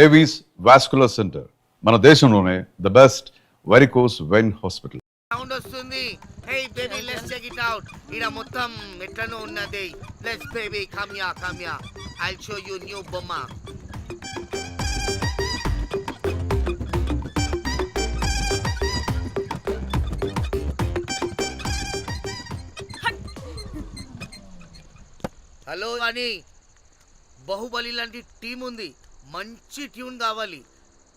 Avis vascular centre మన దేశంలోనే the best varicose vein hospital. Sound వస్తుంది. Hey baby let's check it out. ఇడ మొత్తం ఎట్లనో ఉన్నది. Let's baby come ya I'll show you new బొమ్మ. హలో అని బాహుబలి లాంటి టీం ఉంది. మంచి ట్యూన్ కావాలి.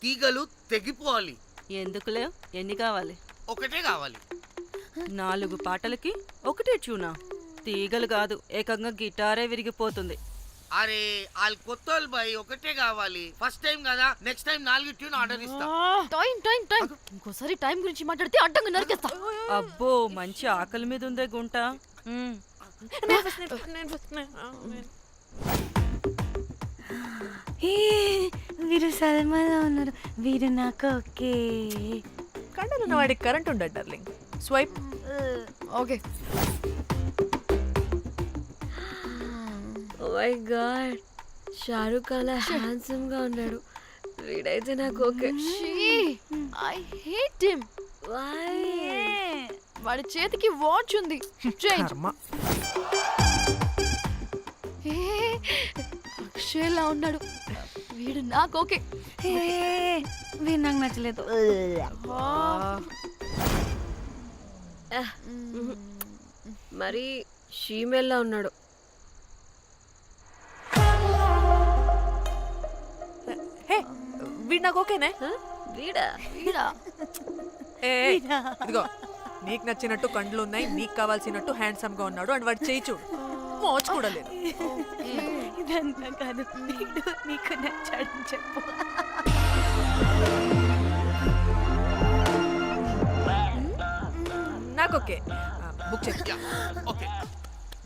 తీగలు తెగిపోవాలి. ఎందుకులే, ఎన్ని కావాలి? ఒకటే కావాలి. 4 పాటలకి ఒకటే ట్యూనా? తీగలు కాదు, ఏకంగా గిటారే విరిగిపోతుంది. అరే వాళ్ళు కొత్త బాయ్, ఒకటే కావాలి. ఫస్ట్ టైం కదా, నెక్స్ట్ టైం 4 ట్యూన్ ఆర్డర్ ఇస్తా. టైం ఇంకోసారి టైం గురించి మాట్లాడితే అడ్డంగా నరికేస్తా. అబ్బో, మంచి ఆకలి మీద ఉందే గుంట. వీరు సల్మాలో ఉన్నారు. వీరు నాకు ఓకే. కండలున్న వాడికి కరెంట్ ఉండదు darling. Swipe. Okay. Oh my god, Shahrukh అలా హ్యాండ్సమ్ గా ఉన్నాడు. వీడైతే నాకు okay. I hate him. Why? వాడి చేతికి వాచ్ ఉంది. చేంజ్. అక్షయ్లా ఉన్నాడు. వీడు నాకు ఓకే. వీడు నాకు నచ్చలేదు. మరి షీమేల్లా ఉన్నాడు. హే, వీడు నాకు ఓకేనే. వీడా? ఇదిగో, నీకు నచ్చినట్టు కండ్లు ఉన్నాయి, నీకు కావాల్సినట్టు హ్యాండ్సమ్ గా ఉన్నాడు అండ్ వాడు చేయి చూడు, మోచు కూడా లేదు. ఇదంతా కాదు, వీడు నీకు నచ్చాడని చెప్పు. నాకు ఓకే. బుక్ చేసి. ఓకే,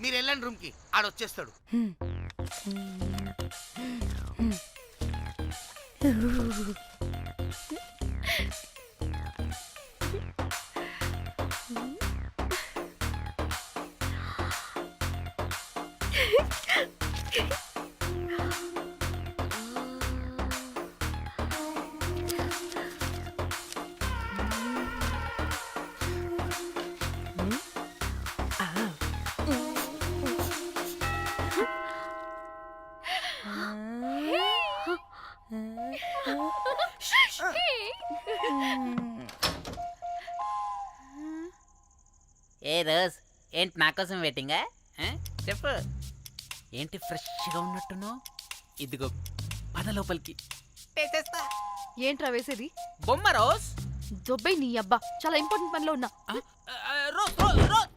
మీరు వెళ్ళండి రూమ్ కి, ఆడొచ్చేస్తాడు. ఏ రోజ్, ఏంటి నా కోసం వెయిటింగా? చెప్పు, ఏంటి ఫ్రెష్గా ఉన్నట్టున్నావు? ఇదిగో పద లోపలికి. ఏంట్రా వేసేది? బొమ్మ రోజ్. దొబ్బై నీ అబ్బా, చాలా ఇంపార్టెంట్ పనిలో ఉన్నా. Rose rose rose.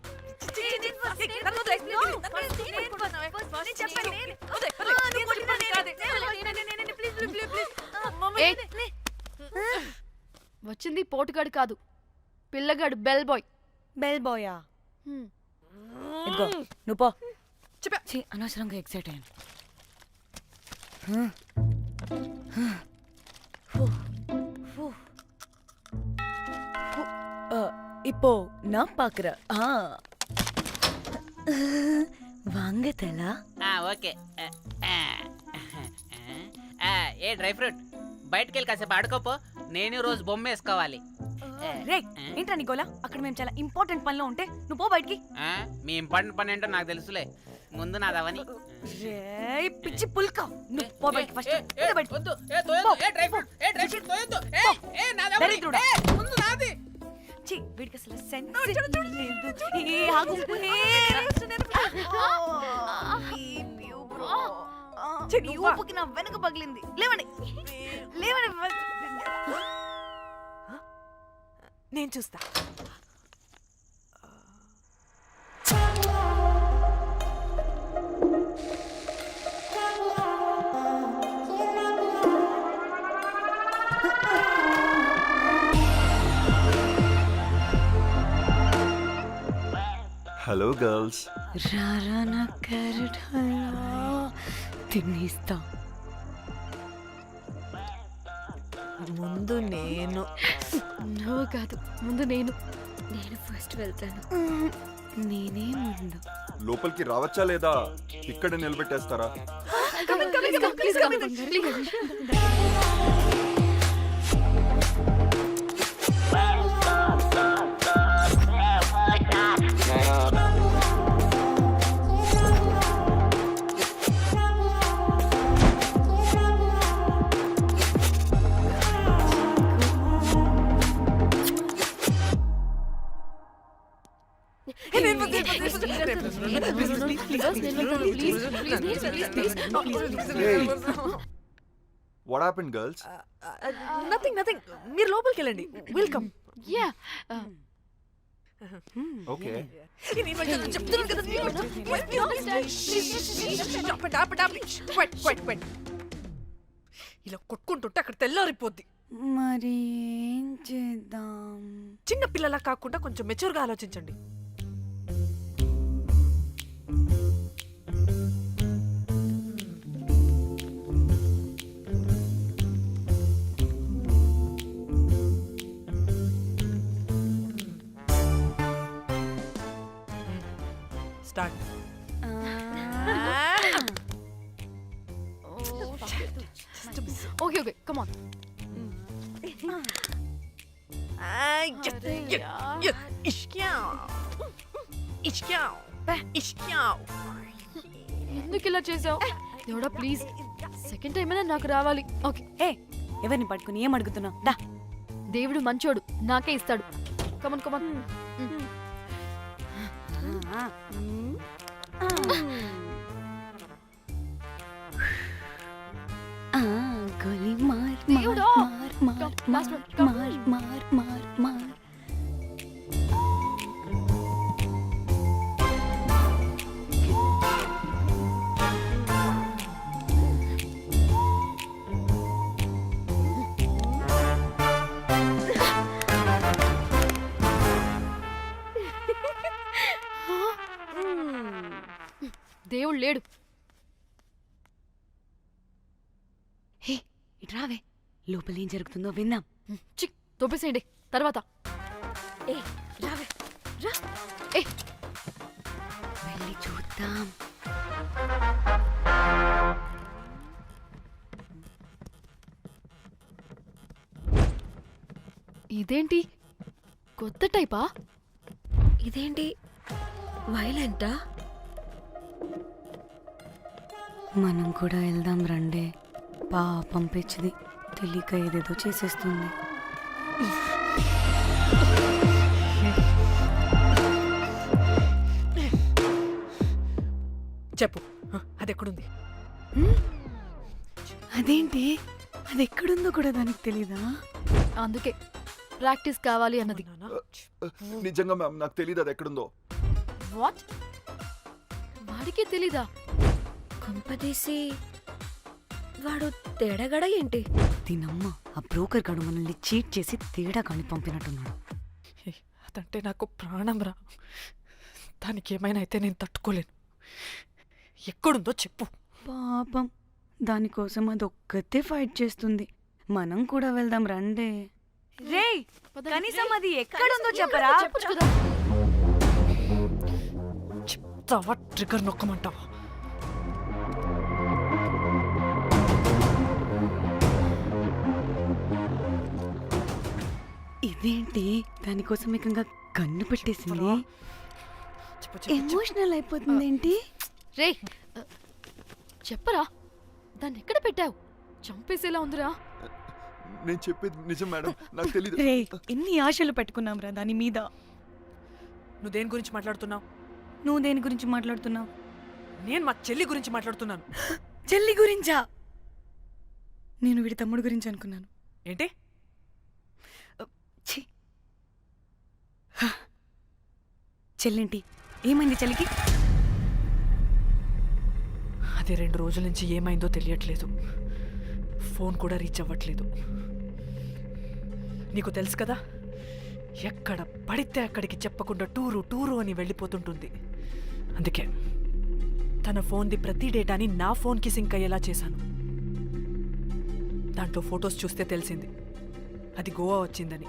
వచ్చింది పోటుగాడు కాదు, పిల్లగాడు. Bell boy. బెల్ బాయా? ఇదిగో నువ్వు పో. అనవసరంగా ఎక్సైట్ అయ్యాను. இப்போ நான் பாக்குறேன். வாங்கதலா? ఓకే. ఏ డ్రై ఫ్రూట్, బయటకు వెళ్ళి కాసేపు ఆడుకోపో. నేను రోజు బొమ్మ వేసుకోవాలి. రే, ఏంట్రా నికోలా? అక్కడ మేము చాలా ఇంపార్టెంట్ పనిలో ఉంటే నువ్వు పో బయటికి. మీ ఇంపార్టెంట్ పని ఏంటో నాకు తెలుసులే, ముందు నాదవని. రే పిచ్చి పుల్క, నువ్వు పో బయటికి ఫస్ట్. వీడికి అసలు సెన్స్ లేదు. ఆగు. నీ ఊపుకి నా వెనక పగిలింది. లేవండి లేవండి. నేను చూస్తా. Hello girls. రారా నా క్యారెట్ హల్వా తినేస్తా. ముందు నేను. నువ్వు కాదు, ముందు నేను. నేను ఫస్ట్ వెళ్తాను. నేనే ముందు. లోపలికి రావచ్చా లేదా ఇక్కడ నిలబెట్టేస్తారా? Come in, please come in. What happen girls? Nothing nothing, మీరు లోపలికి వెళ్ళండి. వెల్కమ్. Yeah okay. చెప్తున్నాను కదా. ఇలా కొట్టుకుంటుంటే అక్కడ తెల్లారిపోద్ది. మరి ఏం చేద్దాం? చిన్న పిల్లలా కాకుండా కొంచెం మెచ్యూర్గా ఆలోచించండి. Start. Okay okay come on. ఎందుకు ఇలా చేసావు దేవుడా? ప్లీజ్ సెకండ్ టైం అయినా నాకు రావాలి. ఓకే. ఏ ఎవరిని పట్టుకుని ఏం అడుగుతున్నావు? దా. దేవుడు మంచోడు, నాకే ఇస్తాడు. Come on come on. గోలీ మార్ దేవుడా! మార్ Come, last one, come. మార్ మార్ మార్ మార్. దేవుడు లేడు. హే ఇటు రావే, లోపల ఏం జరుగుతుందో విందాం. చిక్ తోపేసేయండి తర్వాత. ఏ రావే రా. ఏ వెళ్ళి చూద్దాం. ఇదేంటి కొత్త టైపా? ఇదేంటి వైలెంటా? మనం కూడా వెళ్దాం రండే. పాపం పిచ్చిది, తెలియక ఏదేదో చేసేస్తుంది. చెప్పు, అది ఎక్కడుంది? అదేంటి, అది ఎక్కడుందో కూడా దానికి తెలీదా? అందుకే ప్రాక్టీస్ కావాలి అన్నది. నిజంగా మ్యామ్ నాకు తెలియదు అది ఎక్కడుందో. వాట్? వాడికే తెలీదా? కొంపదీసి వాడు తేడగడ ఏంటి? దీనమ్మ, ఆ బ్రోకర్ గడు మనల్ని చీట్ చేసి తేడా కాని పంపినట్టున్నాడు. అదంటే నాకు ప్రాణం రా. దానికి ఏమైనా అయితే నేను తట్టుకోలేను. ఎక్కడుందో చెప్పు. పాపం, దానికోసం అది ఒక్కతే ఫైట్ చేస్తుంది. మనం కూడా వెళ్దాం రండే. రేయ్, కనీసం అది ఎక్కడుందో చెప్పరా? చెప్పొచ్చు కదా. చెప్తావా? ట్రిగర్ నొక్కమంటావా? ఇదేంటి, దానికోసం ఏకంగా కన్ను పెట్టేసింది. చెప్పు, చెప్పు, ఎమోషనల్ అయిపోతుంది ఏంటి? రే చెప్పరా, దాన్ని ఎక్కడ పెట్టావు? చంపేసేలా ఉందిరా. నేను చెప్పేది నిజం మేడం, నాకు తెలియదు. రే, ఎన్ని ఆశలు పెట్టుకున్నాం రా దాని మీద. నువ్వు దేని గురించి మాట్లాడుతున్నావు? నువ్వు దేని గురించి మాట్లాడుతున్నావు? నేను మా చెల్లి గురించి మాట్లాడుతున్నాను. చెల్లి గురించా? నేను వీడి తమ్ముడు గురించి అనుకున్నాను. ఏంటి? ఛీ. హ. చెల్లేంటి, ఏమైంది చెల్లికి? అది 2 రోజుల నుంచి ఏమైందో తెలియట్లేదు. ఫోన్ కూడా రీచ్ అవ్వట్లేదు. నీకు తెలుసు కదా, ఎక్కడ పడితే అక్కడికి చెప్పకుండా టూరు టూరు అని వెళ్ళిపోతుంటుంది. అందుకే తన ఫోన్ది ప్రతి డేటాని నా ఫోన్కి సింక్ అయ్యేలా చేశాను. దాంట్లో ఫొటోస్ చూస్తే తెలిసింది అది గోవా వచ్చిందని.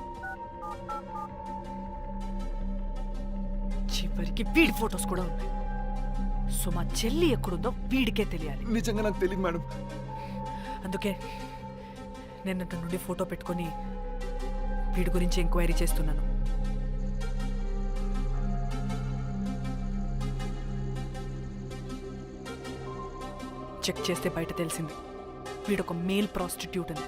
చివరికి వీడి ఫొటోస్ కూడా ఉన్నాయి. సో మా చెల్లి ఎక్కడుందో వీడికే తెలియాలి. నిజంగా నాకు తెలియదు మేడం. అందుకే నేను అటు నుండి ఫోటో పెట్టుకొని వీడి గురించి ఎంక్వైరీ చేస్తున్నాను. చెక్ చేస్తే బయట తెలిసింది వీడొక మేల్ ప్రాస్టిట్యూట్ అని.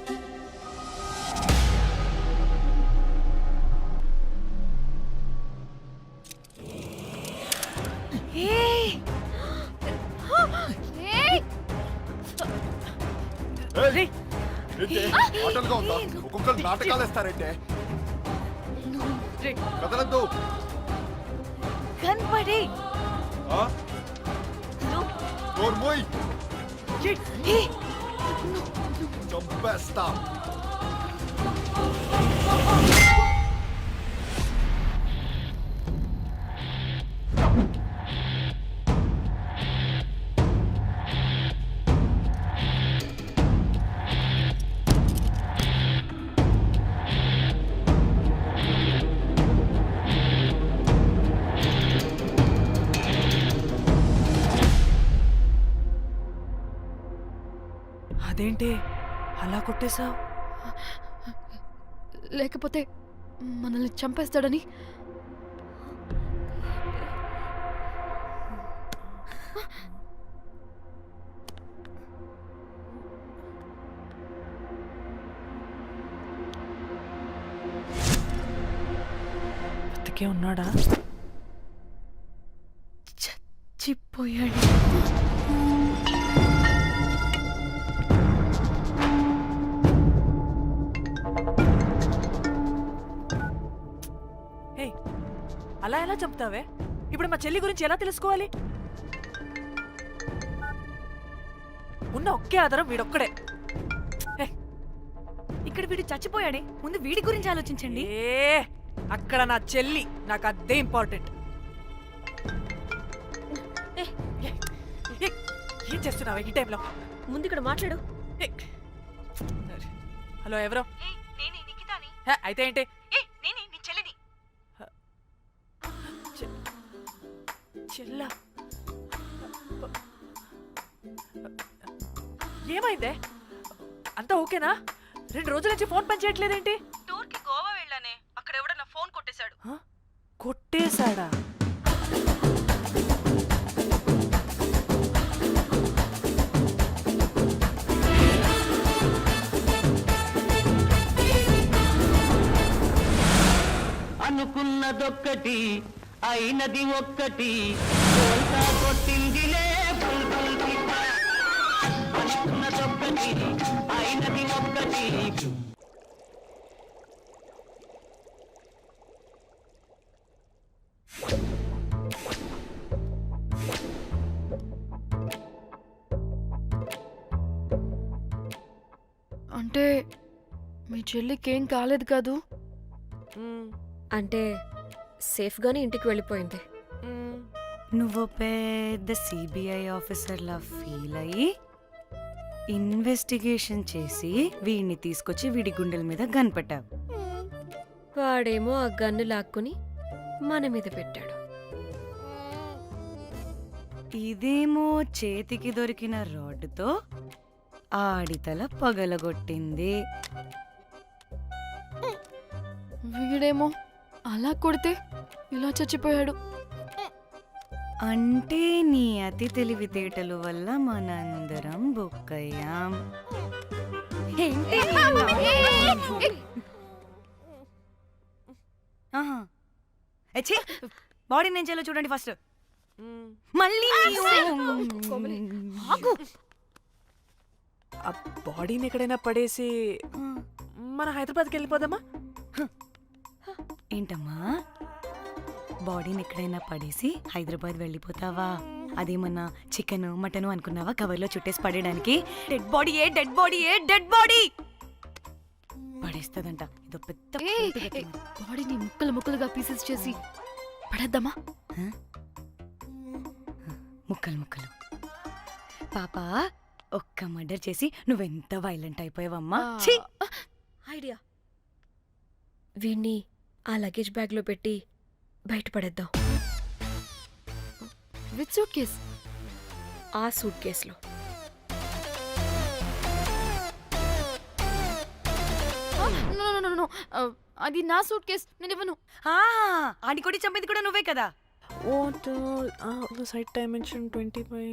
ఆటలుగా ఉందా? ఒక్కొక్కరు నాటకాలు వేస్తారంటే కదలద్దు. కనపడే నోర్మోయ్ చంపేస్తా. అదేంటి అలా కొట్టేశావు? లేకపోతే మనల్ని చంపేస్తాడని. బతికే ఉన్నాడా? చచ్చిపోయాడు. ఏయ్, అలా ఎలా చంపుతావే? ఇప్పుడు మా చెల్లి గురించి ఎలా తెలుసుకోవాలి? ఉన్న ఒకే ఆధారం వీడొక్కడే. ఏయ్, ఇక్కడ వీడు చచ్చిపోయాడే, ముందు వీడి గురించి ఆలోచించండి. అక్కడ నా చెల్లి, నాకు అదే ఇంపార్టెంట్. ఏం చేస్తున్నావు ఈ టైంలో? ముందు ఇక్కడ మాట్లాడు. హలో, ఎవరో? హే, అయితే ఏంటి? చెల్లా, ఏమైందే? అంతా ఓకేనా? 2 రోజుల నుంచి ఫోన్ పని చేయట్లేదేంటి? టూర్కి గోవా వెళ్ళానే, అక్కడ ఎవడో నా ఫోన్ కొట్టేశాడు. కొట్టేశాడా? అనుకున్నదొక్కటి అయినది ఒక్కటి కొట్టిందిలే అనుకున్నదొక్కటి అయినది ఒక్కటి. అంటే మీ చెల్లికి ఏం కాలేదు కాదు? అంటే సేఫ్గానే ఇంటికి వెళ్ళిపోయింది. నువ్వు పెద్ద సిబిఐ ఆఫీసర్లా ఫీల్ అయ్యి ఇన్వెస్టిగేషన్ చేసి వీడిని తీసుకొచ్చి వీడి గుండెల మీద కనిపెట్టావు. వాడేమో ఆ గన్ను లాక్కుని మన మీద పెట్టాడు. ఇదేమో చేతికి దొరికిన రాడ్డుతో ఆడితల పగలగొట్టింది. వీడేమో అలా కొడితే ఇలా చచ్చిపోయాడు. అంటే నీ అతి తెలివితేటల వల్ల మనందరం బొక్కయ్యాం. బాడీ నేను చేయాలో చూడండి ఫస్ట్. మళ్ళీ ఆ బాడీని ఎక్కడైనా పడేసి మన హైదరాబాద్కి వెళ్ళిపోదామా? ఏంటమ్మా, బాడీని ఎక్కడైనా పడేసి హైదరాబాద్ వెళ్ళిపోతావా? అదేమన్నా చికెన్ మటన్ అనుకున్నావా కవర్లో చుట్టేసి పడేయడానికి? డెడ్ బాడీ ఏ డెడ్ బాడీ ఏ డెడ్ బాడీ పడేస్తుందంట. ఇదో పెద్ద బాడీని ముక్కలు ముక్కలుగా పీసెస్ చేసి పడేద్దామా? ముక్కలు ముక్కలు. పాప, ఒక్క మర్డర్ చేసి నువ్వెంత వైలెంట్ అయిపోయావమ్మా. ఛీ! ఐడియా, వీణ్ణి ఆ లగేజ్ బ్యాగ్లో పెట్టి బయటపడేద్దాం. With suitcase? ఆ సూట్ కేసులో. అది నా సూట్ కేస్, నేను ఇవ్వను. ఆడి కొట్టి చంపేది కూడా నువ్వే కదా. Site dimension 25.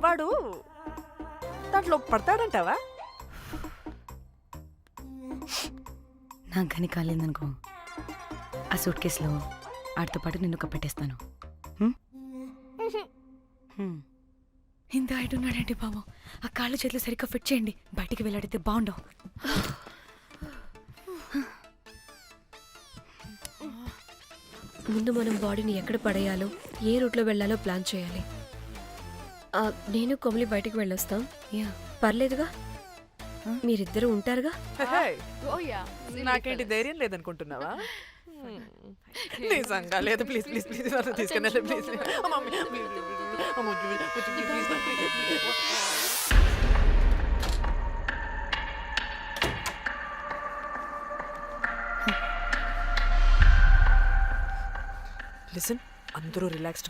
వాడు దాంట్లో పడతాడంటావా? నాకు కానీ కాలేదనుకో, ఆ సూట్ కేసులో ఆడితో పాటు నిన్ను కప్పెట్టేస్తాను. ఇంత హైట్ ఉన్నాడండి బాబు. ఆ కాళ్ళు చేతులు సరిగ్గా ఫిట్ చేయండి. బయటికి వెళ్ళాడితే బాగుండవు. ముందు మనం బాడీని ఎక్కడ పడేయాలో, ఏ రూట్లో వెళ్ళాలో ప్లాన్ చేయాలి. నేను కొమలి బయటికి వెళ్ళొస్తాం. యా. పర్లేదుగా, మీరిద్దరూ ఉంటారుగా. ఓ యా నాకేంటి ధైర్యం లేదనుకుంటున్నావా? నిజంగా లేదు. ప్లీజ్ ప్లీజ్ ప్లీజ్ తీసుకెళ్ళండి ప్లీజ్. లిసన్, అందరూ రిలాక్స్డ్గా